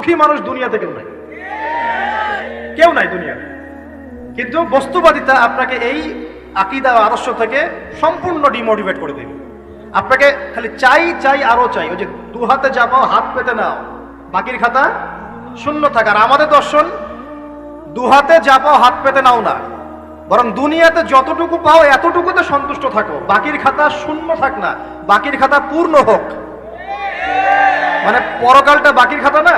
সুখী মানুষ দুনিয়াতে কেউ নাই, কেউ নাই দুনিয়াতে। কিন্তু বস্তুবাদিতা আপনাকে এই আকীদা ও আদর্শ থেকে সম্পূর্ণ ডিমোটিভেট করে দেবে। আপনাকে খালি চাই চাই আরো চাই, ওই যে দু হাতে যা পাও হাত পেতে নাও, বাকির খাতা শূন্য থাকার। আমাদের দর্শন দু হাতে যা পাও হাত পেতে নাও না, বরং দুনিয়াতে যতটুকু পাও এতটুকুতে সন্তুষ্ট থাকো, বাকির খাতা শূন্য থাক না, বাকির খাতা পূর্ণ হোক। মানে পরকালটা বাকির খাতা না,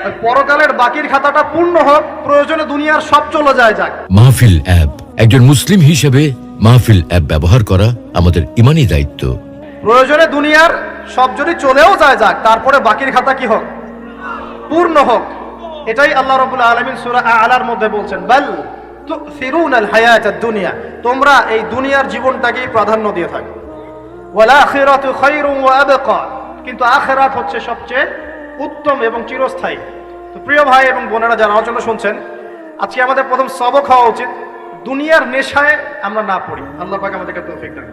ওই পরকালের বাকির খাতাটা পূর্ণ হোক, প্রয়োজনে দুনিয়ার সব চলে যায় যাক। মাহফিল অ্যাপ, একজন মুসলিম হিসেবে মাহফিল অ্যাপ ব্যবহার করা আমাদের ঈমানী দায়িত্ব। প্রয়োজনে দুনিয়ার সব যদি চলেও যায় যাক, তারপরে বাকির খাতা কি হোক? পূর্ণ হোক। এটাই আল্লাহ রাব্বুল আলামিন সূরা আ'লার মধ্যে বলছেন, বাল তুসিরুনাল হায়াতাদ দুনিয়া, তোমরা এই দুনিয়ার জীবনটাকেই প্রাধান্য দিয়ে থাকো। ওয়াল আখিরাতু খায়রুন ওয়া আবকা, কিন্তু আখিরাত হচ্ছে সবচেয়ে উত্তম এবং চিরস্থায়ী। তো প্রিয় ভাই এবং বোনেরা যারা আলোচনা শুনছেন, আজকে আমাদের প্রথম সবক হওয়া উচিত দুনিয়ার নেশায় আমরা না পড়ি। আল্লাহ পাক আমাদেরকে তৌফিক দান।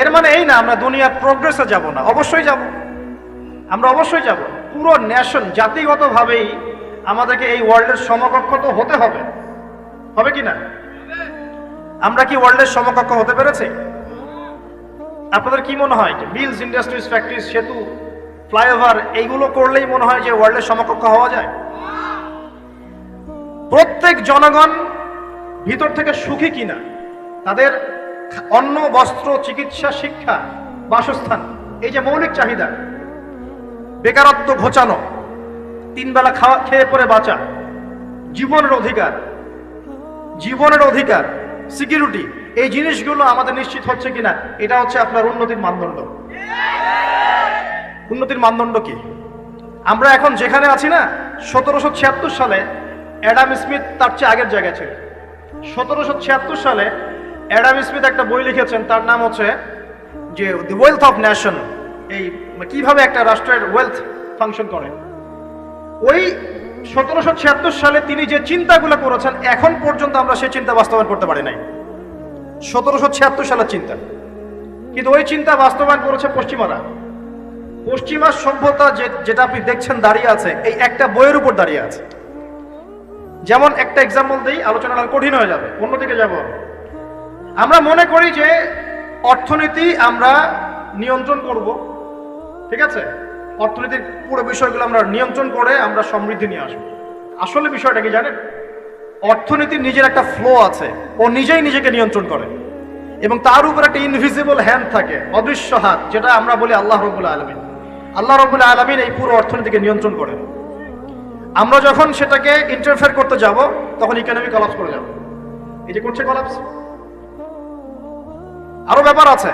এর মানে এই না আমরা দুনিয়ার প্রোগ্রেসে যাব না, অবশ্যই যাব, আমরা অবশ্যই যাব। পুরো ন্যাশন জাতিগতভাবেই আমাদেরকে এই ওয়ার্ল্ডের সমকক্ষ তো হতে হবে, হবে কি না? আমরা কি ওয়ার্ল্ডের সমকক্ষ হতে পেরেছি? আপনাদের কি মনে হয় যে মিলস, ইন্ডাস্ট্রিজ, ফ্যাক্টরিজ, সেতু, ফ্লাইওভার এইগুলো করলেই মনে হয় যে ওয়ার্ল্ডের সমকক্ষ হওয়া যায়? প্রত্যেক জনগণ ভিতর থেকে সুখী কিনা, তাদের অন্ন, বস্ত্র, চিকিৎসা, শিক্ষা, বাসস্থান, এই যে মৌলিক চাহিদা, বেকারত্ব ঘোচানো, তিন বেলা খাওয়া খেয়ে পরে বাঁচা, জীবনের অধিকার, জীবনের অধিকার, সিকিউরিটি, এই জিনিসগুলো আমাদের নিশ্চিত হচ্ছে কিনা, এটা হচ্ছে আপনার উন্নতির মানদণ্ড। উন্নতির মানদণ্ড কি? আমরা এখন যেখানে আছি না, 1776 সালে অ্যাডাম স্মিথ তার চেয়ে আগের জায়গায় ছিল। 1776 সালে অ্যাডাম স্মিথ একটা বই লিখেছেন, তার নাম হচ্ছে যে দি ওয়েলথ অফ নেশন, এই কিভাবে একটা রাষ্ট্রের ওয়েলথ ফাংশন করে। ওই 1776 সালে তিনি যে চিন্তাগুলো করেছেন, এখন পর্যন্ত আমরা সেই চিন্তা বাস্তবায়ন করতে পারি নাই। 1776 সালের চিন্তা, কিন্তু ওই চিন্তা বাস্তবায়ন করেছে পশ্চিমারা। পশ্চিমা সভ্যতা যেটা আপনি দেখছেন দাঁড়িয়ে আছে, এই একটা বইয়ের উপর দাঁড়িয়ে আছে। যেমন একটা এক্সাম্পল দিই, আলোচনাটা কঠিন হয়ে যাবে, অন্যদিকে যাব। আমরা মনে করি যে অর্থনীতি আমরা নিয়ন্ত্রণ করব, ঠিক আছে, অর্থনীতির পুরো বিষয়গুলো আমরা নিয়ন্ত্রণ করে আমরা সমৃদ্ধি নিয়ে আসবো। আসলে বিষয়টা কি জানেন? অর্থনীতির নিজের একটা ফ্লো আছে, ও নিজেই নিজেকে নিয়ন্ত্রণ করে, এবং তার উপর একটা ইনভিজিবল হ্যান্ড থাকে, অদৃশ্য হাত, যেটা আমরা বলি আল্লাহ রাব্বুল আলামিন। আল্লাহ রাব্বুল আলামিন এই পুরো অর্থনীতিকে নিয়ন্ত্রণ করেন। আমরা যখন সেটাকে ইন্টারফেয়ার করতে যাব, তখন ইকোনমি কলাপস করে যাব। এই যে করছে কলাপস। আরো ব্যাপার আছে,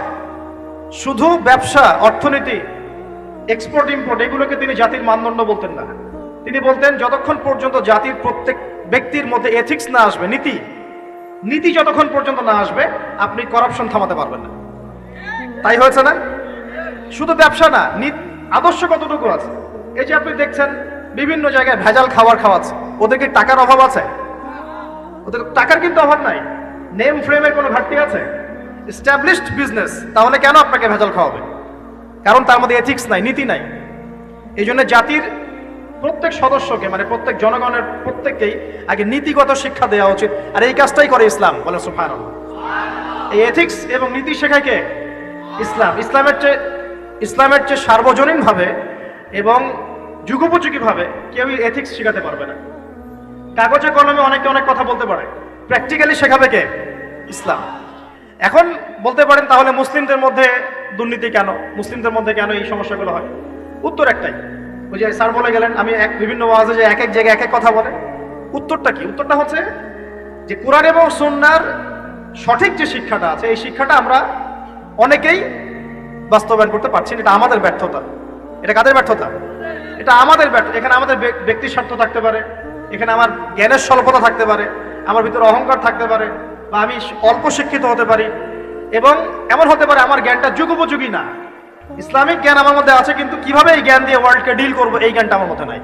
শুধু ব্যবসা, অর্থনীতি, এক্সপোর্ট ইম্পোর্ট, এগুলোকে তিনি জাতির মানদণ্ড বলতেন না। তিনি বলতেন যতক্ষণ পর্যন্ত জাতির প্রত্যেক ব্যক্তির মধ্যে এথিক্স না আসবে, নীতি যতক্ষণ পর্যন্ত না আসবে, আপনি করাপশন থামাতে পারবেন না। তাই হয়েছে না? শুধু ব্যবসা না, আদর্শ কতটুকু আছে? এই যে আপনি দেখছেন বিভিন্ন জায়গায় ভেজাল খাবার খাওয়াচ্ছে, ওদের কি টাকার অভাব আছে? ওদের টাকার কিন্তু অভাব নাই। নেম ফ্রেমের কোনো ঘাটতি আছে? এস্টাবলিশড বিজনেস, তাহলে কেন আপনাকে ভেজাল খাওয়াবে? কারণ তার মধ্যে এথিক্স নাই, নীতি নাই। এই জন্য জাতির প্রত্যেক সদস্যকে, মানে প্রত্যেক জনগণের প্রত্যেককেই আগে নীতিগত শিক্ষা দেওয়া উচিত, আর এই কাজটাই করে ইসলাম। বলে সুবহানাল্লাহ। এই এথিক্স এবং নীতি শেখায় কে? ইসলাম। ইসলামের চেয়ে সার্বজনীন ভাবে এবং যুগোপযোগী ভাবে কেউ এথিক্স শেখাতে পারবে না। কাগজে কলমে অনেকে অনেক কথা বলতে পারে, প্র্যাকটিক্যালি শেখাবে কে? ইসলাম। এখন বলতে পারেন তাহলে মুসলিমদের মধ্যে দুর্নীতি কেন, মুসলিমদের মধ্যে কেন এই সমস্যাগুলো হয়? উত্তর একটাই, ওই যে স্যার বলে গেলেন, আমি বিভিন্ন ওয়াজে যে এক এক জায়গায় এক এক কথা বলে। উত্তরটা কি? উত্তরটা হচ্ছে যে কুরআন এবং সুন্নাহর সঠিক যে শিক্ষাটা আছে, এই শিক্ষাটা আমরা অনেকেই বাস্তবায়ন করতে পারছি না। এটা আমাদের ব্যর্থতা। এটা কাদের ব্যর্থতা? এটা আমাদের ব্যর্থতা। এখানে আমাদের ব্যক্তির স্বার্থ থাকতে পারে, এখানে আমার জ্ঞানের স্বল্পতা থাকতে পারে, আমার ভিতরে অহংকার থাকতে পারে, বা আমি অল্প শিক্ষিত হতে পারি, এবং এমন হতে পারে আমার জ্ঞানটা যুগোপযোগী না। ইসলামিক জ্ঞান আমার মধ্যে আছে, কিন্তু কিভাবে এই জ্ঞান দিয়ে ওয়ার্ল্ডকে ডিল করবো, এই জ্ঞানটা আমার মধ্যে নাই।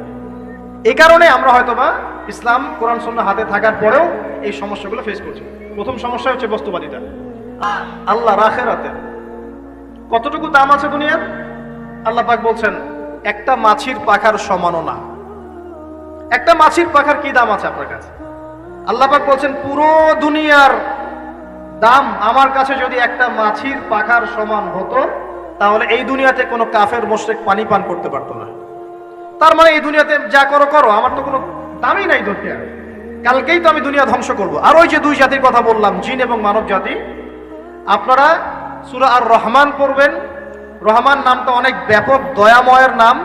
এই কারণে আমরা হয়তোবা ইসলাম, কোরআন সুন্নাহ হাতে থাকার পরেও এই সমস্যাগুলো ফেস করছি। প্রথম সমস্যা হচ্ছে বস্তুবাদিতা। আল্লাহর আখিরাতের কতটুকু দাম আছে দুনিয়ার? আল্লাহ পাক বলছেন, একটা মাছির পাখার সমানও না। একটা মাছির পাখার কি দাম আছে আপনার কাছে? আল্লাহ পাক বলছেন পুরো দুনিয়ার দাম আমার কাছে যদি একটা মাছির পাখার সমান হতো, তাহলে এই দুনিয়াতে কোনো কাফের মুশরিক পানি পান করতে পারতো না। তার মানে এই দুনিয়াতে যা করো করো, আমার তো কোনো দামই নাই দুনিয়া, কালকেই তো আমি দুনিয়া ধ্বংস করব। আর ওই যে দুই জাতির কথা বললাম, জিন এবং মানব জাতি, আপনারা সূরা আর রহমান পড়বেন। রহমান নামটা অনেক ব্যাপক দয়াময়ের নাম,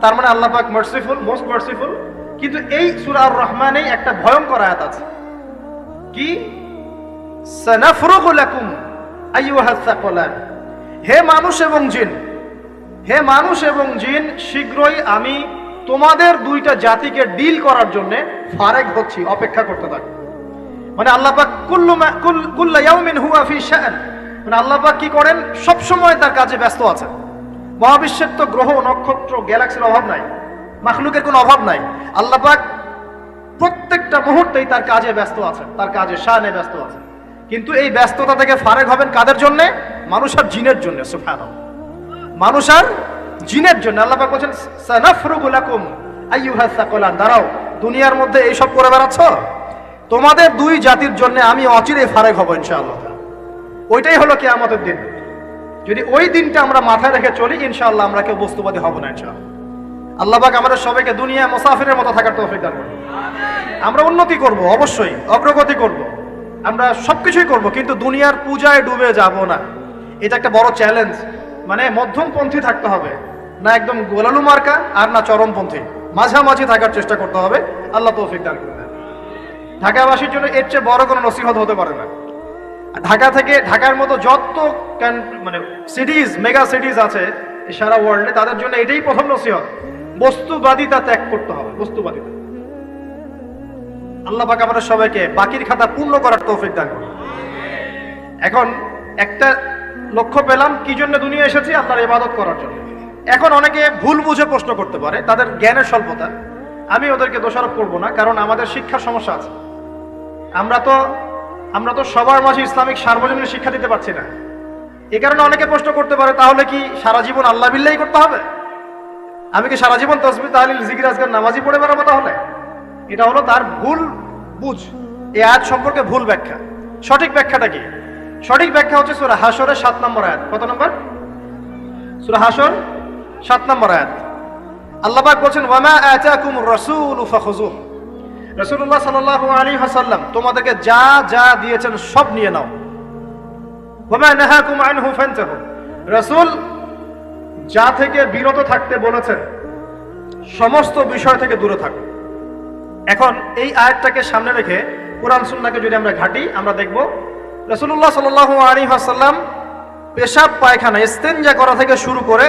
তার মানে আল্লাহ পাক মার্সিফুল, মোস্ট মার্সিফুল। কিন্তু এই সূরা আর রহমানেই একটা ভয়ঙ্কর আয়াত আছে, কি সানাফরুগু লাকুম আইয়ুহাস সাকলান, হে মানুষ এবং জিন, হে মানুষ এবং জিন, শীঘ্রই আমি তোমাদের দুইটা জাতিকে ডিল করার জন্য ফারেক হচ্ছি, অপেক্ষা করতে থাকো। মানে আল্লাহ পাক কুল্লু ইয়াউমিন হুয়া ফি শাআন, মানে আল্লাহ পাক কি করেন, সব সময় তার কাজে ব্যস্ত আছেন। মহাবিশ্বের তো গ্রহ নক্ষত্র গ্যালাক্সির অভাব নাই, মাখলুকের কোনো অভাব নাই। আল্লাহ পাক প্রত্যেকটা মুহূর্তেই তার কাজে ব্যস্ত আছেন, তার কাজে শানে ব্যস্ত আছেন। কিন্তু এই ব্যস্ততা থেকে ফারেক হবেন কাদের জন্য? মানুষ আর জিনের জন্য। সুবহানাল্লাহ, মানুষ আর জিনের জন্য। আল্লাহ পাক বলেন সানাফরুগু লাকুম আইয়ুহাস সাকলান, দাঁড়াও, দুনিয়ার মধ্যে এইসব করে বেড়াচ্ছ, তোমাদের দুই জাতির জন্য আমি অচিরেই ফারেক হব ইনশাআল্লাহ। ওইটাই হলো কিয়ামতের দিন। যদি ওই দিনটা আমরা মাথায় রেখে চলি, ইনশাআল্লাহ আমরা কেউ বস্তুবাদী হব না ইনশাআল্লাহ। আল্লাহ পাক আমাদের সবাইকে দুনিয়া মুসাফিরের মতো থাকার তৌফিক দান করুন। আমরা উন্নতি করব, অবশ্যই অগ্রগতি করব, আমরা সবকিছুই করব, কিন্তু দুনিয়ার পূজায় ডুবে যাব না। এটা একটা বড় চ্যালেঞ্জ। মানে মধ্যমপন্থী থাকতে হবে, না একদম গোলালু মার্কা আর না চরমপন্থী, মাঝামাঝি থাকার চেষ্টা করতে হবে। আল্লাহ তৌফিক দান করুন। ঢাকাবাসীর জন্য এর চেয়ে বড় কোনো নসিহত হতে পারে না। ঢাকা থেকে, ঢাকার মতো যত মানে সিটিজ, মেগা সিটিজ আছে সারা ওয়ার্ল্ডে, তাদের জন্য এটাই প্রথম নসিহত, বস্তুবাদিতা ত্যাগ করতে হবে, বস্তুবাদিতা। আল্লাহ পাক আমাদের সবাইকে বাকির খাতা পূর্ণ করার তৌফিক দান করুন। এখন একটা লক্ষ্য পেলাম, কি জন্য দুনিয়া এসেছি? আল্লাহর ইবাদত করার জন্য। এখন অনেকে ভুল বুঝে প্রশ্ন করতে পারে, তাদের জ্ঞানের স্বল্পতা। আমি ওদেরকে দোষারোপ করব না, কারণ আমাদের শিক্ষার সমস্যা আছে। আমরা তো সবার মাঝে ইসলামিক সার্বজনীন শিক্ষা দিতে পারছি না। এই কারণে অনেকে প্রশ্ন করতে পারে, তাহলে কি সারা জীবন আল্লাহ বিল্লাহি করতে হবে? আমি কি সারা জীবন তাসবিহ তাহলিল জিকির আজকার নামাজি পড়ে বেড়াবো? তাহলে এটা হলো তার ভুল বুঝ, এই আয়াত সম্পর্কে ভুল ব্যাখ্যা। সঠিক ব্যাখ্যাটা কি? সঠিক ব্যাখ্যা হচ্ছে সূরা হাশরের 7 নম্বর আয়াত। কত নম্বর? সূরা হাশর 7 নম্বর আয়াত। আল্লাহ পাক বলেন, ওয়ামা আতাকুমুর রাসূলু ফাখুযুহু, রাসূলুল্লাহ সাল্লাল্লাহু আলাইহি ওয়াসাল্লাম তোমাদেরকে যা যা দিয়েছেন সব নিয়ে নাও। ওয়ামা নাহাকুম আনহু ফান্তাহু, রাসূল যা থেকে বিরত থাকতে বলেছেন সমস্ত বিষয় থেকে দূরে থাকো। এখন এই আয়াতটাকে সামনে রেখে কোরআন সুন্নাহকে যদি আমরা ঘাঁটি, আমরা দেখব রাসূলুল্লাহ সাল্লাল্লাহু আলাইহি ওয়াসাল্লাম পেশাব পায়খানা ইস্তেনজা করা থেকে শুরু করে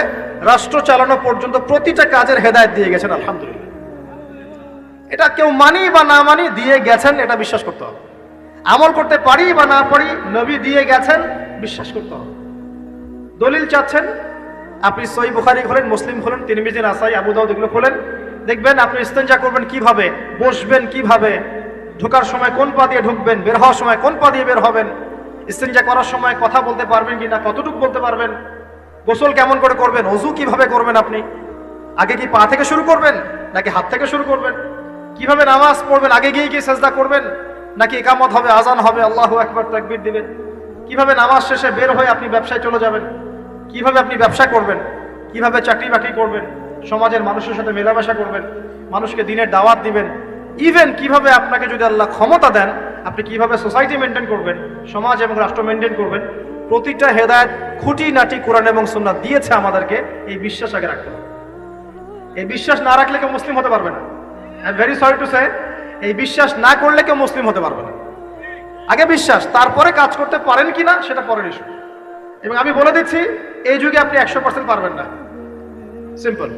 রাষ্ট্র চালানো পর্যন্ত প্রতিটা কাজের হেদায়েত দিয়ে গেছেন। আলহামদুলিল্লাহ, এটা কেউ মানি বা না মানি দিয়ে গেছেন, এটা বিশ্বাস করতে হবে। আমল করতে পারি বা না পারি, নবী দিয়ে গেছেন, বিশ্বাস করতে হবে। দলিল চাচ্ছেন, আপনি সহিহ বুখারী খোলেন, মুসলিম খোলেন, তিরমিজি, নাসাই, আবু দাউদ এগুলো খোলেন, দেখবেন আপনি ইস্তেনজা করবেন কিভাবে, বসবেন কিভাবে, ঢোকার সময় কোন পা দিয়ে ঢুকবেন, বের হওয়ার সময় কোন পা দিয়ে বের হবেন, ইস্তেনজা করার সময় কথা বলতে পারবেন কিনা, কতটুকু বলতে পারবেন, গোসল কেমন করে করবেন, ওযু কিভাবে করবেন, আপনি আগে কি পা থেকে শুরু করবেন নাকি হাত থেকে শুরু করবেন, কিভাবে নামাজ পড়বেন, আগে গিয়ে কি সেজদা করবেন নাকি ইকামত হবে, আজান হবে, আল্লাহু আকবার তাকবীর দিবেন, কিভাবে নামাজ শেষে বের হয়ে আপনি ব্যবসায় চলে যাবেন, কিভাবে আপনি ব্যবসা করবেন, কিভাবে চাকরি বাকরি করবেন, সমাজের মানুষের সাথে মেলামেশা করবেন, মানুষকে দিনের দাওয়াত দিবেন, ইভেন কিভাবে আপনাকে যদি আল্লাহ ক্ষমতা দেন আপনি কিভাবে সোসাইটি মেনটেন করবেন, সমাজ এবং রাষ্ট্র মেনটেন করবেন, প্রতিটা হেদায়েত খুঁটিনাটি কোরআন এবং সুন্নাহ দিয়েছে আমাদেরকে। এই বিশ্বাস আগে রাখতে হবে। এই বিশ্বাস না রাখলে কেউ মুসলিম হতে পারবে না। I am very sorry to say, এই বিশ্বাস না করলে কেউ মুসলিম হতে পারবে না। আগে বিশ্বাস, তারপরে কাজ করতে পারেন কিনা সেটা পরের ইস্যু। এবং আমি বলে দিচ্ছি, এই যুগে আপনি 100% পারবেন না। সিম্পল,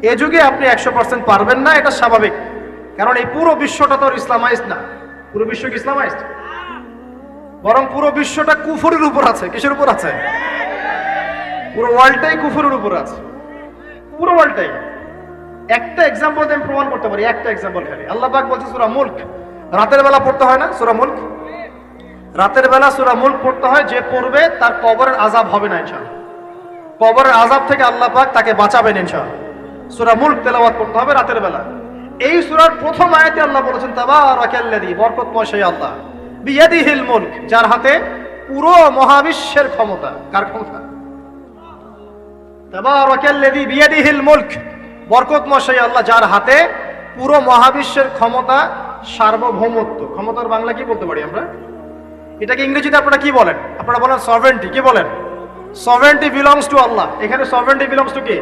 এই যুগে আপনি 100% পারবেন না, এটা স্বাভাবিক। কারণ এই পুরো বিশ্বটা তো ইসলামাইজড না। পুরো বিশ্ব কি ইসলামাইজড? বরং পুরো বিশ্বটা কুফরের উপর আছে। কিসের উপর আছে? পুরো ওয়ার্ল্ডটাই কুফরের উপর আছে, পুরো ওয়ার্ল্ডটাই। একটা এক্সাম্পল দিয়ে আমি প্রমাণ করতে পারি, একটা এক্সাম্পল খালি। আল্লাহ পাক বলছে সূরা মুলক, রাতের বেলা পড়তে হয় না সূরা মুলক? রাতের বেলা সূরা মুলক পড়তে হয়, যে পড়বে তার কবরের আযাব হবে না ইনশাআল্লাহ। কবরের আযাব থেকে আল্লাহ পাক তাকে বাঁচাবেন ইনশাআল্লাহ। সূরা মুলক তেলাওয়াত করতে হবে রাতের বেলা। এই সূরার প্রথম আয়াতে আল্লাহ বলেছেন তাবারাকাল্লাযী, বরকতময় সেই আল্লাহ, বিয়াদিহিল মুলক, যার হাতে পুরো মহাবিশ্বের ক্ষমতা। কার ক্ষমতা? তাবারাকাল্লাযী বিয়াদিহিল মুলক, বরকতময় সেই আল্লাহ যার হাতে পুরো মহাবিশ্বের ক্ষমতা, সার্বভৌমত্ব। ক্ষমতার বাংলা কি বলতে পারি আমরা? এটাকে ইংরেজিতে আপনারা কি বলেন? আপনারা বলেন সভরেন্টি। কি বলেন? সভরেন্টি বিলংস টু আল্লাহ। এখানে সভরেন্টি বিলংস টু কে?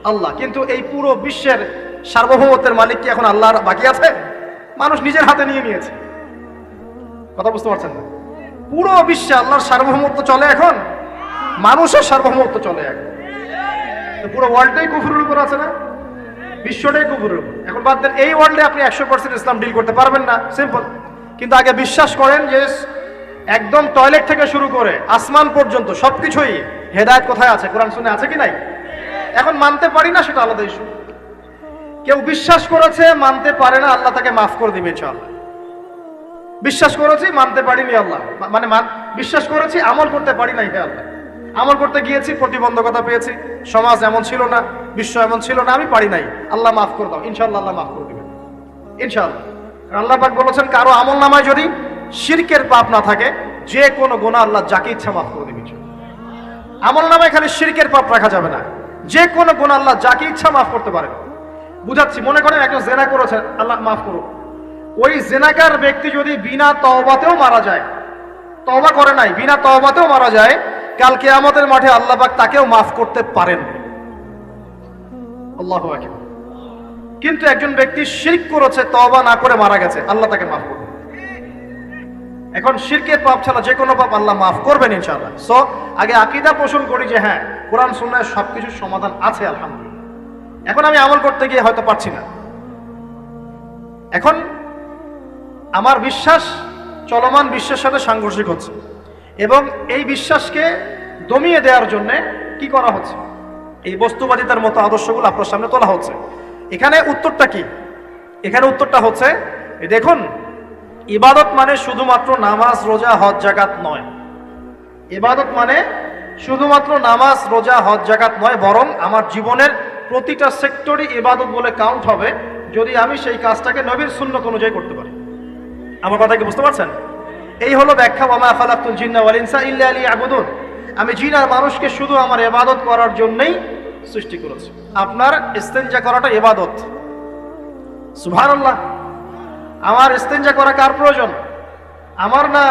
আল্লাহ। কিন্তু এই পুরো বিশ্বের সার্বভৌমত্বের মালিক কি এখন আল্লাহর বাকি আছে? মানুষ নিজের হাতে নিয়ে নিয়েছে। কথা বুঝতে পারছেন না? পুরো বিশ্বে আল্লাহর সার্বভৌমত্ব চলে এখন, মানুষের সার্বভৌমত্ব চলে এখন। পুরো ওয়ার্ল্ডটাই কুফরের উপর আছে না? বিশ্বটাই কুফরের উপর। এখন বাদ দেন, এই ওয়ার্ল্ডে আপনি 100% ইসলাম ডিল করতে পারবেন না, সিম্পল। কিন্তু আগে বিশ্বাস করেন যে একদম টয়লেট থেকে শুরু করে আসমান পর্যন্ত সবকিছুই হেদায়েত কোথায় আছে? কোরআন শুনে আছে কি নাই? এখন মানতে পারি না, সেটা আলাদা ইস্যু। কেউ বিশ্বাস করেছে, মানতে পারে না, আল্লাহ তাকে মাফ করে দিবে ইনশাআল্লাহ। বিশ্বাস করেছি, মানতে পারিনি, আল্লাহ মানে বিশ্বাস করেছি, আমল করতে পারি নাই, হে আল্লাহ আমল করতে গিয়েছি, প্রতিবন্ধকতা পেয়েছি, সমাজ এমন ছিল না, বিশ্ব এমন ছিল না, আমি পারি নাই, আল্লাহ মাফ করে দাও। ইনশাআল্লাহ আল্লাহ মাফ করে দিবেন ইনশাআল্লাহ। আল্লাহ পাক বলেছেন কারো আমল নামায় যদি শিরকের পাপ না থাকে, যে কোনো গুনাহ আল্লাহ যাকে ইচ্ছা মাফ করে দিবেন। আমল নামায় খালি শিরকের পাপ রাখা যাবে না, যে কোনো গুনাহ আল্লাহ যাকে ইচ্ছা মাফ করতে পারেন। বুঝাচ্ছি, মনে করেন একজন জেনা করেছেন, আল্লাহ মাফ করুন। ওই জেনাকার ব্যক্তি যদি বিনা তওবাতেও মারা যায়, তওবা করে নাই, বিনা তওবাতেও মারা যায়, কাল কিয়ামতের মাঠে আল্লাহ পাক তাকেও মাফ করতে পারেন। আল্লাহু আকবার। কিন্তু একজন ব্যক্তি শিরক করেছে, তওবা না করে মারা গেছে, আল্লাহ তাকে মাফ করবেন। এখন শিরকের পাপ ছাড়া যে কোনো পাপ আল্লাহ মাফ করবেন ইনশাআল্লাহ। সো আগে আকীদা পোষণ করি যে হ্যাঁ, কোরআন সুন্নাহয় সবকিছুর সমাধান আছে আলহামদুলিল্লাহ। এখন আমি আমল করতে গিয়ে হয়তো পারছি না, এখন আমার বিশ্বাস চলমান বিশ্বের সাথে সাংঘর্ষিক হচ্ছে, এবং এই বিশ্বাসকে দমিয়ে দেওয়ার জন্য কি করা হচ্ছে? এই বস্তুবাদিতার মতো আদর্শগুলো আপনার সামনে তোলা হচ্ছে। এখানে উত্তরটা কি? এখানে উত্তরটা হচ্ছে, দেখুন, ইবাদত মানে শুধুমাত্র নামাজ, রোজা, হজ, যাকাত নয়। ইবাদত মানে শুধুমাত্র নামাজ, রোজা, হজ, যাকাত নয়, বরং আমার জীবনের প্রতিটা সেক্টরই ইবাদত বলে কাউন্ট হবে যদি আমি সেই কাজটাকে নবীর সুন্নাত অনুযায়ী করতে পারি। আমার কথা কি বুঝতে পারছেন? এই হলো ব্যাখ্যা, ওয়ামা খালাকতুল জিন্না ওয়াল ইনসা ইল্লা লিয়াবুদুন। আমি জিন আর মানুষকে শুধু আমার ইবাদত করার জন্যই সৃষ্টি করেছি। আপনার ইস্তেনজা করাটা ইবাদত। সুবহানাল্লাহ। আমার ইস্তেনজা করা কার প্রয়োজন? আমার না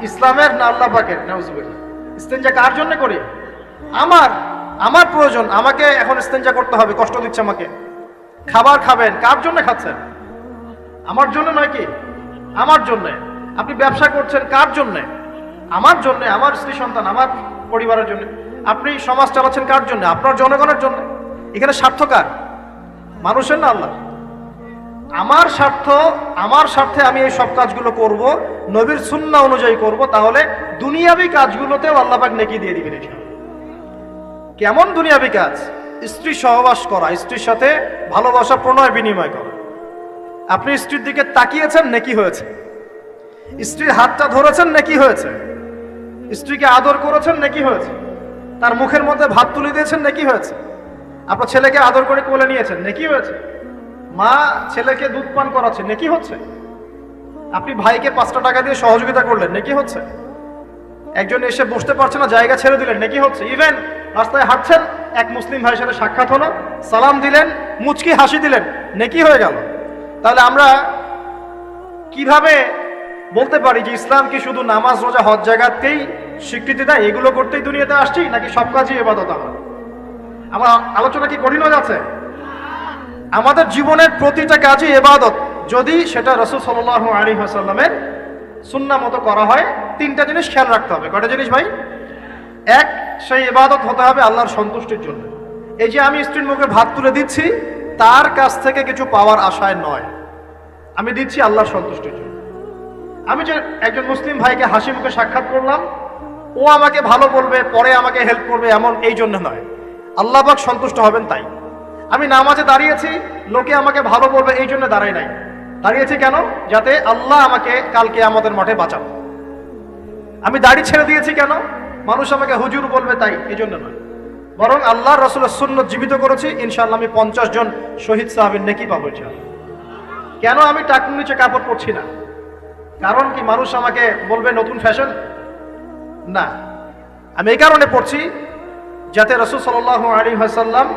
ইসলামের, না আল্লাহ পাকের? নাউজুবিল্লাহ। ইস্তেনজা কার জন্য করি? আমার প্রয়োজন। আমাকে এখন ইস্তেনজা করতে হবে, কষ্ট দিচ্ছে আমাকে। খাবার খাবেন, কার জন্য খাচ্ছেন? আমার জন্য নয় কি? আমার জন্য। আপনি ব্যবসা করছেন, কার জন্য? আমার জন্য, আমার স্ত্রী সন্তান, আমার পরিবারের জন্য। আপনি সমাজ চালাচ্ছেন কার জন্য? আপনার জনগণের জন্য। এখানে স্বার্থ কার? মানুষের না আল্লাহ? আমার স্বার্থ, আমার স্বার্থে আমি এই সব কাজগুলো করব, নবীর সুন্নাহ অনুযায়ী করব, তাহলে দুনিয়াবি কাজগুলোতেও আল্লাহ পাক নেকি দিয়ে দিবেন ইনশাআল্লাহ। কেমন দুনিয়াবি কাজ? স্ত্রী সহবাস করা, স্ত্রীর সাথে ভালোবাসা, প্রণয় বিনিময় করা। আপনি স্ত্রীর দিকে তাকিয়েছেন, নেকি হয়েছে। স্ত্রীর হাতটা ধরেছেন, নেকি হয়েছে। স্ত্রীকে আদর করেছেন, নেকি হয়েছে। তার মুখের মধ্যে ভাত তুলে দিয়েছেন, নেকি হয়েছে। আপনার ছেলেকে আদর করে কোলে নিয়েছেন, নেকি হয়েছে। মা ছেলেকে দুধ পান করাচ্ছে, নেকি হচ্ছে। আপনি ভাইকে 5টা টাকা দিয়ে সহযোগিতা করলেন, নেকি হচ্ছে। একজন এসে বসতে পারছে না, জায়গা ছেড়ে দিলেন, নেকি হচ্ছে। ইভেন রাস্তায় হাঁটছেন, এক মুসলিম ভাইয়ের সাথে সাক্ষাৎ হলো, সালাম দিলেন, মুচকি হাসি দিলেন, নেকি হয়ে গেল। তাহলে আমরা কিভাবে বলতে পারি যে ইসলাম কি শুধু নামাজ, রোজা, হজ, যাকাতকেই স্বীকৃতি দেয়, এগুলো করতেই দুনিয়াতে আসছি, নাকি সব কাজই ইবাদত? আমার আলোচনা কি কঠিন হয়ে যাচ্ছে? আমাদের জীবনের প্রতিটা কাজই ইবাদত, যদি সেটা রাসূল সাল্লাল্লাহু আলাইহি ওয়াসাল্লামের সুন্নাহ মতো করা হয়। 3টা জিনিস খেয়াল রাখতে হবে। কয়টা জিনিস ভাই? এক, সেই ইবাদত হতে হবে আল্লাহর সন্তুষ্টির জন্য। এই যে আমি স্ত্রীর মুখে ভাত তুলে দিচ্ছি, তার কাছ থেকে কিছু পাওয়ার আশায় নয়, আমি দিচ্ছি আল্লাহর সন্তুষ্টির জন্য। আমি যে একজন মুসলিম ভাইকে হাসি মুখে সাক্ষাৎ করলাম, ও আমাকে ভালো বলবে, পরে আমাকে হেল্প করবে, এমন এই জন্য নয়, আল্লাহ পাক সন্তুষ্ট হবেন তাই। আমি নামাজে দাঁড়িয়েছি, লোকে আমাকে ভালো বলবে এই জন্য দাঁড়াই নাই। দাঁড়িয়েছি কেন? যাতে আল্লাহ আমাকে কাল কিয়ামতের মাঠে বাঁচান। আমি দাড়ি ছেড়ে দিয়েছি কেন? মানুষ আমাকে হুজুর বলবে তাই, এই জন্য নয়। বরং আল্লাহ রসুলের সুন্নত জীবিত করেছি, ইনশাআল্লাহ আমি 50 জন শহীদ সাহাবীর নেকি পাবো ইনশাআল্লাহ। কেন আমি টাকুর নিচে কাপড় পরছি না? কারণ কি মানুষ আমাকে বলবে নতুন ফ্যাশন? না, আমি এই কারণে পড়ছি যাতে রাসূল সাল্লাল্লাহু আলাইহি ওয়াসাল্লাম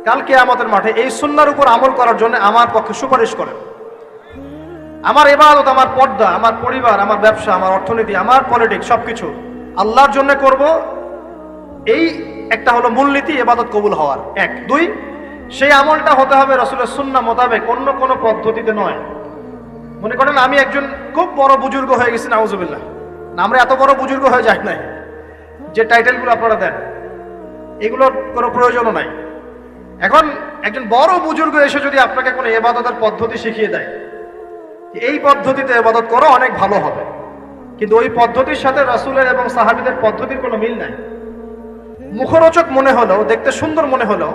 কাল কিয়ামতের মাঠে এই সুন্নাহর উপর আমল করার জন্য আমার পক্ষে সুপারিশ করেন। আমার ইবাদত, আমার পর্দা, আমার পরিবার, আমার ব্যবসা, আমার অর্থনীতি, আমার পলিটিক্স সবকিছু আল্লাহর জন্য করব, এই একটা হলো মূলনীতি ইবাদত কবুল হওয়ার। 1 2 সেই আমলটা হতে হবে রাসূলের সুন্নাহ মোতাবেক, অন্য কোনো পদ্ধতিতে নয়। মনে করেন আমি একজন খুব বড় বুজুর্গ হয়ে গেছি, নাউজুবিল্লাহ, না আমরা এত বড় বুজুর্গ হয়ে যাই নাই, যে টাইটেলগুলো আপনারা দেন এগুলোর কোনো প্রয়োজনও নাই। এখন একজন বড় বুজুর্গ এসে যদি আপনাকে কোনো ইবাদতের পদ্ধতি শিখিয়ে দেয়, এই পদ্ধতিতে ইবাদত করো অনেক ভালো হবে, কিন্তু ওই পদ্ধতির সাথে রাসূলের এবং সাহাবীদের পদ্ধতির কোনো মিল নাই। মুখরোচক মনে হলেও, দেখতে সুন্দর মনে হলেও,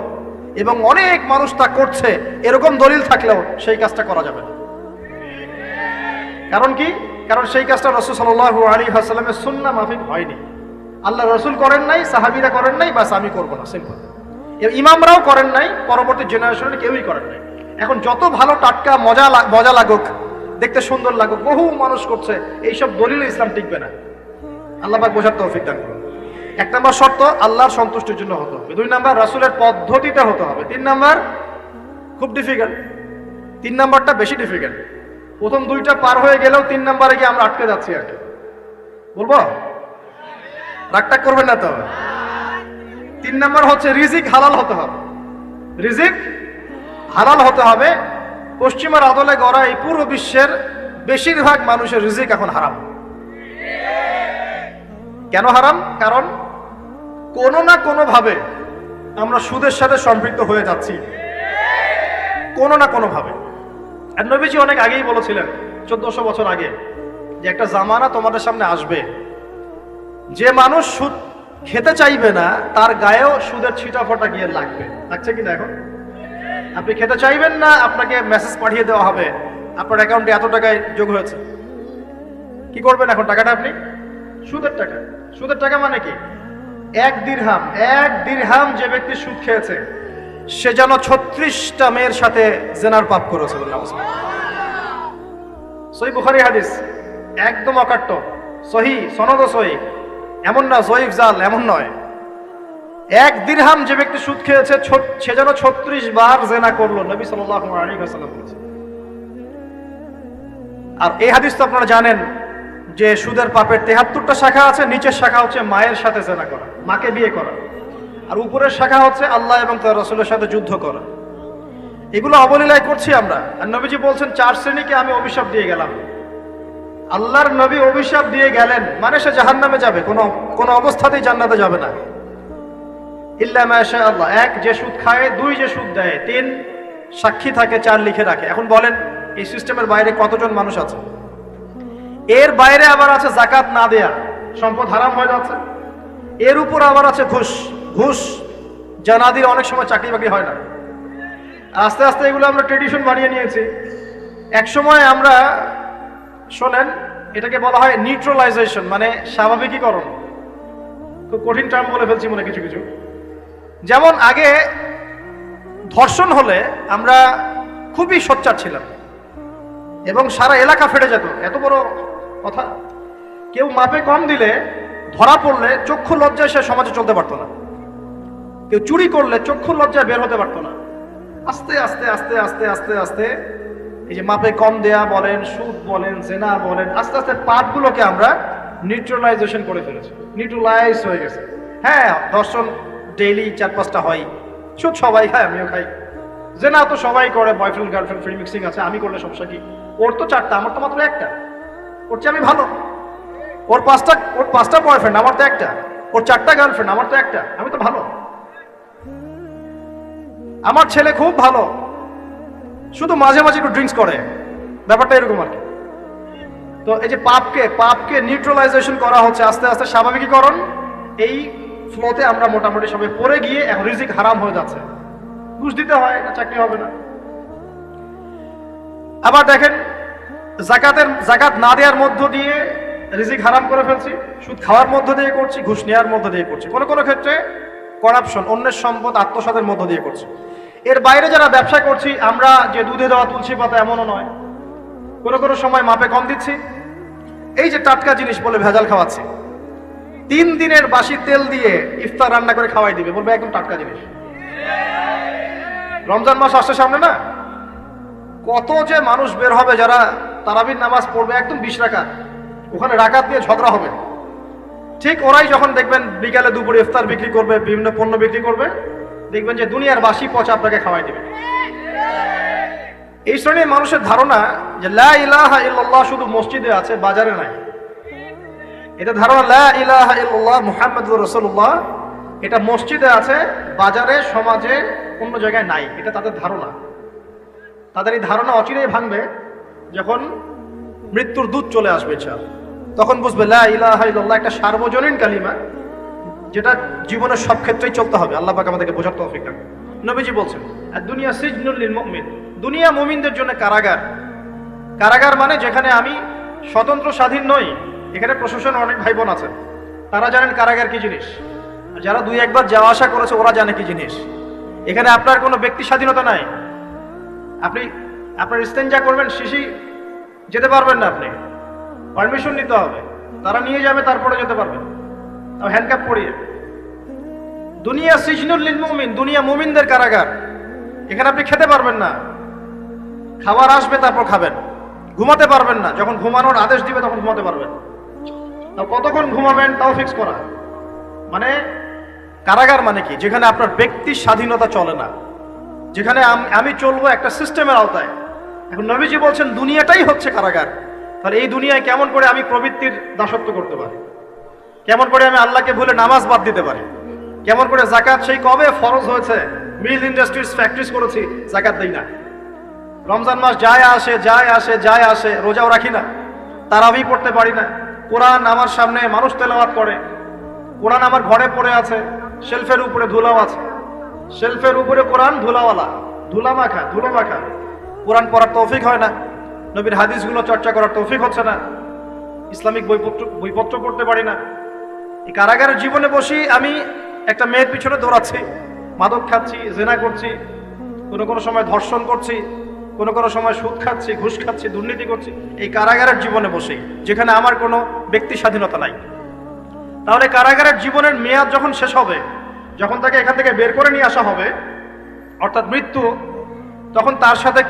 এবং অনেক মানুষ তা করছে এরকম দলিল থাকলেও সেই কাজটা করা যাবে না। কারণ কি? কারণ সেই কাজটা রাসূল সাল্লাল্লাহু আলাইহি ওয়াসাল্লামের সুন্নাহ মাফিক হয়নি। আল্লাহ রাসূল করেন নাই, সাহাবীরা করেন নাই, বাস আমি করব না, সিম্পল। ইমামরাও করেন নাই, পরবর্তী জেনারেশনে কেউই করেন নাই। এখন যত ভালো টাটকা মজা লাগুক, দেখতে সুন্দর লাগুক, বহু মানুষ করছে, এইসব দলিলে ইসলাম টিকবে না। আল্লাহ পাক বোঝার তৌফিক দান করুন। 1 নম্বর শর্ত আল্লাহর সন্তুষ্টির জন্য হতে হবে। 2 নম্বর রাসূলের পদ্ধতিতে হতে হবে। 3 নম্বর খুব ডিফিকাল্ট, 3 নম্বরটা বেশি ডিফিকাল্ট। প্রথম 2টা পার হয়ে গেলেও 3 নম্বরে গিয়ে আমরা আটকে যাচ্ছি আর কি। বলবো? রাগটা করবেন না তো? 3 নম্বর হচ্ছে রিজিক হালাল হতে হবে। রিজিক হালাল হতে হবে। পশ্চিমার আদলে গড়া এই পুরো বিশ্বের বেশিরভাগ মানুষের রিজিক এখন হারাম। কেন হারাম? কারণ কোনো না কোনো ভাবে আমরা সুদের সাথে সম্পৃক্ত হয়ে যাচ্ছি, কোনো না কোনো ভাবে। আর নবীজি অনেক আগেই বলেছিলেন, 1400 বছর আগে, যে একটা জামানা তোমাদের সামনে আসবে, যে মানুষ সুদ খেতে চাইবে না তার গায়েও সুদের ছিটাফোঁটা গিয়ে লাগবে। লাগছে কিনা? এখন আপনি খেতে চাইবেন না, আপনাকে মেসেজ পাঠিয়ে দেওয়া হবে আপনার অ্যাকাউন্টে এত টাকায় যোগ হয়েছে। কি করবেন এখন? টাকাটা আপনি সুদের টাকা। সুদের টাকা মানে কি? 1 দিরহাম। 1 দিরহাম যে ব্যক্তি সুদ খেয়েছে সে যেন 36টা মেয়ের সাথে জেনার পাপ করেছে। সহিহ বুখারী হাদিস, একদম অকাট্য, সহিহ, সনদ সহিহ, এমন না জয়ীফ জাল, এমন নয়। 1 দিরহাম যে ব্যক্তি সুদ খেয়েছে সে যেন 36 বার জেনা করলো, নবী সাল্লাল্লাহু আলাইহি ওয়াসাল্লাম বলেছেন। আর এই হাদিস তো আপনারা জানেন যে সুদের পাপের 73টা শাখা আছে। নিচের শাখা হচ্ছে মায়ের সাথে জেনা করা, মাকে বিয়ে করা, আর উপরের শাখা হচ্ছে আল্লাহ এবং তার রাসূলের সাথে যুদ্ধ করা। এগুলো অবলীলায় করছি আমরা। আর নবীজি বলছেন 4 শ্রেণীকে আমি অভিশাপ দিয়ে গেলাম। আল্লাহর নবী অভিশাপ দিয়ে গেলেন মানে সে জাহান্নামে যাবে, কোনো অবস্থাতেই জান্নাতে যাবে না। ইল্লা মাশা আল্লাহ। 1 যে সুদ খায়, 2 যে সুদ দেয়, 3 সাক্ষী থাকে, 4 লিখে রাখে। এখন বলেন এই সিস্টেমের বাইরে কতজন মানুষ আছে? এর বাইরে আবার আছে যাকাত না দেয়া, সম্পদ হারাম হয়ে যাচ্ছে। এর উপর আবার আছে ঘুষ। ঘুষ জানাদির অনেক সময় চাকরি বাকরি হয় না। আস্তে আস্তে এগুলো আমরা ট্রেডিশন বানিয়ে নিয়েছি। এক সময় আমরা, শোনেন, এটাকে বলা হয় নিউট্রালাইজেশন, মানে স্বাভাবিকীকরণ। খুব কঠিন টার্ম বলে ফেলছি মনে কিছু কিছু। যেমন আগে ধর্ষণ হলে আমরা খুবই সোচ্চার ছিলাম এবং সারা এলাকা ফেটে যেত, এত বড় কথা। কেউ মাপে কম দিলে, ধরা পড়লে চক্ষু লজ্জায় সে সমাজে চলতে পারতো না। কেউ চুরি করলে চক্ষু লজ্জায় বের হতে পারতো না। আস্তে আস্তে আস্তে আস্তে আস্তে আস্তে এই যে মাপে কম দেয়া বলেন, সুদ বলেন, জেনা বলেন, আস্তে আস্তে পাপগুলোকে আমরা নিউট্রালাইজেশন করে ফেলেছি, নিউট্রালাইজ হয়ে গেছে। হ্যাঁ, ধর্ষণ ডেইলি 4-5টা হয়, সুদ সবাই খায়, আমিও খাই, জেনা তো সবাই করে, বয়ফ্রেন্ড গার্লফ্রেন্ড ফ্রি মিক্সিং আছে, আমি করলে সমস্যা কি? ওর তো 4টা, আমার তো মাত্র 1টা। ওর চেয়ে আমি ভালো। ওর 5টা বয়ফ্রেন্ড, আমার তো 1টা। ওর 4টা গার্লফ্রেন্ড, আমার তো 1টা। আমি তো ভালো। আমার ছেলে খুব ভালো, শুধু মাঝে মাঝে একটু ড্রিঙ্কস করে, ব্যাপারটা এরকম আর কি। তো এই যে পাপকে নিউট্রালাইজেশন করা হচ্ছে আস্তে আস্তে, স্বাভাবিকীকরণ। এই ফ্লোতে আমরা মোটামুটি সবাই পড়ে গিয়ে এখন রিজিক হারাম হয়ে যাচ্ছে। ঘুষ দিতে হয় না, চাকরি হবে না। আবার দেখেন, জাকাত না দেওয়ার মধ্য দিয়ে রিজিক হারাম করে ফেলছি, সুদ খাওয়ার মধ্য দিয়ে করছি, ঘুষ নেওয়ার মধ্য দিয়ে করছি। কোনো কোনো ক্ষেত্রে করাপশন, অন্যের সম্পদ আত্মসাতের মধ্য দিয়ে করছি। এর বাইরে যারা ব্যবসা করছি, আমরা যে দুধে দেওয়া তুলসী পাতা এমনও নয়, কোনো কোনো সময় মাপে কম দিচ্ছি। এই যে টাটকা জিনিস বলে ভেজাল খাওয়াচ্ছি, 3 দিনের বাসি তেল দিয়ে ইফতার রান্না করে খাওয়াই দিবে, বলবে একদম টাটকা জিনিস। রমজান মাস আসছে সামনে না, কত যে মানুষ বের হবে যারা তারাবির নামাজ পড়বে একদম 20 রাকাত, ওখানে রাকাত দিয়ে ঝগড়া হবে। ঠিক ওরাই যখন দেখবেন বিকালে দুপুরে ইফতার বিক্রি করবে, বিভিন্ন পণ্য বিক্রি করবে, দেখবেন যে দুনিয়ার বাসি পচা আপনাকে খাওয়াই দিবে। এই শ্রেণীর মানুষের ধারণা যে লা ইলাহা ইল্লাল্লাহ শুধু মসজিদে আছে, বাজারে নাই। এটা ধারণা লা ইলাহা ইল্লাল্লাহ মুহাম্মাদুর রাসূলুল্লাহ এটা মসজিদে আছে, বাজারে, সমাজে, অন্য জায়গায় নাই। এটা তাদের ধারণা। তাদের এই ধারণা অচিরেই ভাঙবে যখন মৃত্যুর দূত চলে আসবে ইনশাআল্লাহ। তখন বুঝবে লা ইলাহা ইল্লাল্লাহ একটা সার্বজনীন কালিমা, যেটা জীবনের সব ক্ষেত্রেই চলতে হবে। আল্লাহ পাক আমাদেরকে বোঝার তৌফিক দান। নবীজি বলছেন আর দুনিয়া সিজনুল লিল মুমিন, দুনিয়া মুমিনদের জন্য কারাগার। কারাগার মানে যেখানে আমি স্বতন্ত্র স্বাধীন নই। এখানে প্রশাসন অনেক ভাই বোন আছেন, তারা জানেন কারাগার কি জিনিস। যারা 2-1 বার যাওয়া আসা করেছে ওরা জানে কি জিনিস। এখানে আপনার কোনো ব্যক্তি স্বাধীনতা নাই। আপনি আপনার ইস্তেঞ্জা করবেন, শিশি যেতে পারবেন না, আপনি পারমিশন নিতে হবে, তারা নিয়ে যাবে, তারপরে যেতে পারবেন, তাও হ্যান্ডকাপ পরিয়ে। দুনিয়া সিজনুল লিল মুমিন, দুনিয়া মুমিনদের কারাগার। এখানে আপনি খেতে পারবেন না, খাবার আসবে তারপর খাবেন। ঘুমাতে পারবেন না, যখন ঘুমানোর আদেশ দিবে তখন ঘুমাতে পারবেন। তাও কতক্ষণ ঘুমাবেন তাও ফিক্স করা। মানে কারাগার মানে কি? যেখানে আপনার ব্যক্তির স্বাধীনতা চলে না, যেখানে আমি চলবো একটা সিস্টেমের আওতায়। এখন নবীজি বলছেন দুনিয়াটাই হচ্ছে কারাগার। তাহলে এই দুনিয়ায় কেমন করে আমি প্রবৃত্তির দাসত্ব করতে পারি? কেমন করে আমি আল্লাহকে ভুলে নামাজ বাদ দিতে পারি? কেমন করে জাকাত সেই কবে ফরজ হয়েছে, মিল ইন্ডাস্ট্রিজ ফ্যাক্টরিজ করেছি, জাকাত দেই না। রমজান মাস যায় আসে, রোজাও রাখি না, তারাবি পড়তে পারি না। কোরআন আমার সামনে মানুষ তেলাওয়াত করে, কোরআন আমার ঘরে পড়ে আছে, শেলফের উপরে ধুলাও আছে, শেলফের উপরে কোরআন ধুলাওয়ালা, ধুলো মাখা। কোরআন পড়ার তৌফিক হয় না, নবীর হাদিসগুলো চর্চা করার তৌফিক হচ্ছে না, ইসলামিক বইপত্র পড়তে পারি না। এই কারাগারের জীবনে বসি আমি একটা মেয়ের পিছনে দৌড়াচ্ছি, মাদক খাচ্ছি, জেনা করছি, কোনো সময় ধর্ষণ করছি, কোনো সময় সুদ খাচ্ছি, ঘুষ খাচ্ছি, দুর্নীতি করছি। এই কারাগারের জীবনে বসে, যেখানে আমার কোনো ব্যক্তি স্বাধীনতা নাই। তাহলে কারাগারের জীবনের মেয়াদ যখন শেষ হবে, যখন তাকে এখান থেকে বের করে নিয়ে আসা হবে, অর্থাৎ মৃত্যু, তখন তার সাথে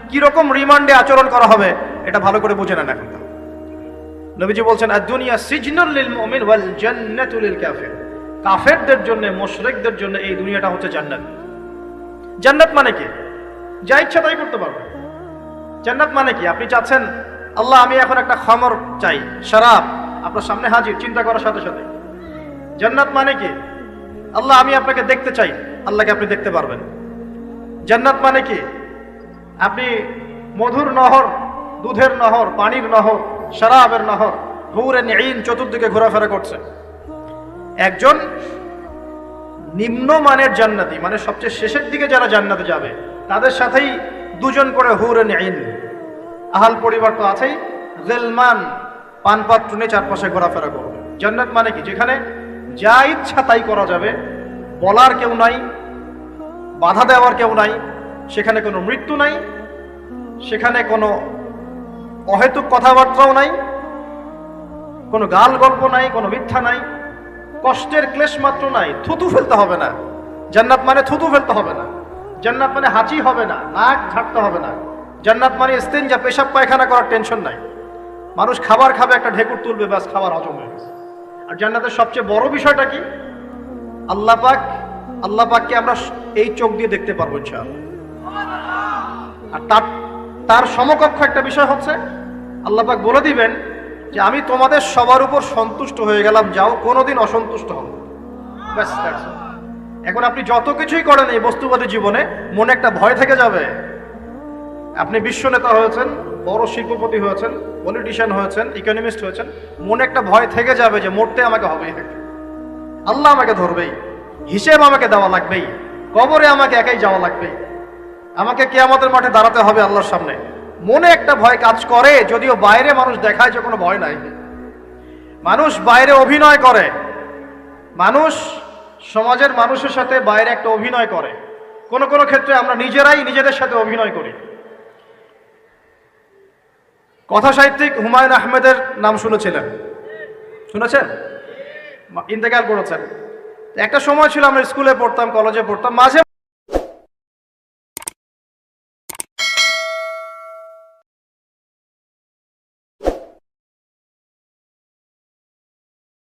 কিরকম রিমান্ডে আচরণ করা হবে এটা ভালো করে বুঝে নেন। এখন নবীজি বলছেন আদ-দুনিয়া সিজনুল লিল মুমিন ওয়াল জান্নাতু লিল কাফির। কাফেরদের জন্য, মুশরিকদের জন্য এই দুনিয়াটা হচ্ছে জান্নাত। জান্নাত মানে কি? যা ইচ্ছা তাই করতে পারবেন। জান্নাত মানে কি? আপনি চাচ্ছেন আল্লাহ আমি এখন একটা খামর চাই, শরাব, আপনার সামনে হাজির, চিন্তা করার সাথে সাথে। জান্নাত মানে কি? আল্লাহ আমি আপনাকে দেখতে চাই, আল্লাহকে আপনি দেখতে পারবেন। জান্নাত মানে কি? আপনি মধুর নহর, দুধের নহর, পানির নহর, শরাবের নহর, হুরুন ঈন চতুর্দিকে ঘোরাফেরা করছে। একজন নিম্নমানের জান্নাতি, মানে সবচেয়ে শেষের দিকে যারা জান্নাতে যাবে, তাদের সাথেই 2জন করে হুরুন ঈন, আহাল পরিবার তো আছেই, গিলমান পানপাত্র নিয়ে চারপাশে ঘোরাফেরা করবে। জান্নাত মানে কি? যেখানে যা ইচ্ছা তাই করা যাবে, বলার কেউ নাই, বাধা দেওয়ার কেউ নাই, সেখানে কোনো মৃত্যু নাই, সেখানে কোনো অহেতুক কথাবার্তাও নাই, কোনো গাল গল্প নাই, কোনো মিথ্যা নাই, কষ্টের ক্লেশ মাত্র নাই, থুতু ফেলতে হবে না। জান্নাত মানে থুতু ফেলতে হবে না। জান্নাত মানে হাঁচি হবে না, নাক ঝাড়তে হবে না। জান্নাত মানে ইস্তেঞ্জা, পেশাব পায়খানা করার টেনশন নাই। মানুষ খাবার খাবে, একটা ঢেকুর তুলবে, ব্যাস খাবার হজম হয়ে গেছে। আর জান্নাতের সবচেয়ে বড় বিষয়টা কি? আল্লাহ পাককে আমরা এই চোখ দিয়ে দেখতে পারবো ইনশাআল্লাহ। আর তার সমকক্ষ একটা বিষয় হচ্ছে আল্লাহ পাক বলে দিবেন যে আমি তোমাদের সবার উপর সন্তুষ্ট হয়ে গেলাম, যাও কোনোদিন অসন্তুষ্ট হব। ব্যাস। এখন আপনি যত কিছুই করেন এই বস্তুবাদী জীবনে, মনে একটা ভয় থেকে যাবে। আপনি বিশ্ব নেতা হয়েছেন, বড় শিল্পপতি হয়েছেন, পলিটিশিয়ান হয়েছেন, ইকোনমিস্ট হয়েছেন, মনে একটা ভয় থেকে যাবে যে মরতে আমাকে হবেই, আল্লাহ আমাকে ধরবেই, হিসেব আমাকে দেওয়া লাগবেই, কবরে আমাকে একাই যাওয়া লাগবেই, আমাকে কিয়ামতের মাঠে দাঁড়াতে হবে আল্লাহর সামনে। মনে একটা ভয় কাজ করে, যদিও বাইরে মানুষ দেখায় যে কোনো ভয় নাই। মানুষ বাইরে অভিনয় করে, মানুষ সমাজের মানুষের সাথে বাইরে একটা অভিনয় করে, কোনো কোনো ক্ষেত্রে আমরা নিজেরাই নিজেদের সাথে অভিনয় করি। কথা সাহিত্যিক হুমায়ুন আহমেদের নাম শুনেছিলেন? ইন্তেকাল করেছেন। একটা সময় ছিল আমরা স্কুলে পড়তাম, কলেজে পড়তাম, মাঝে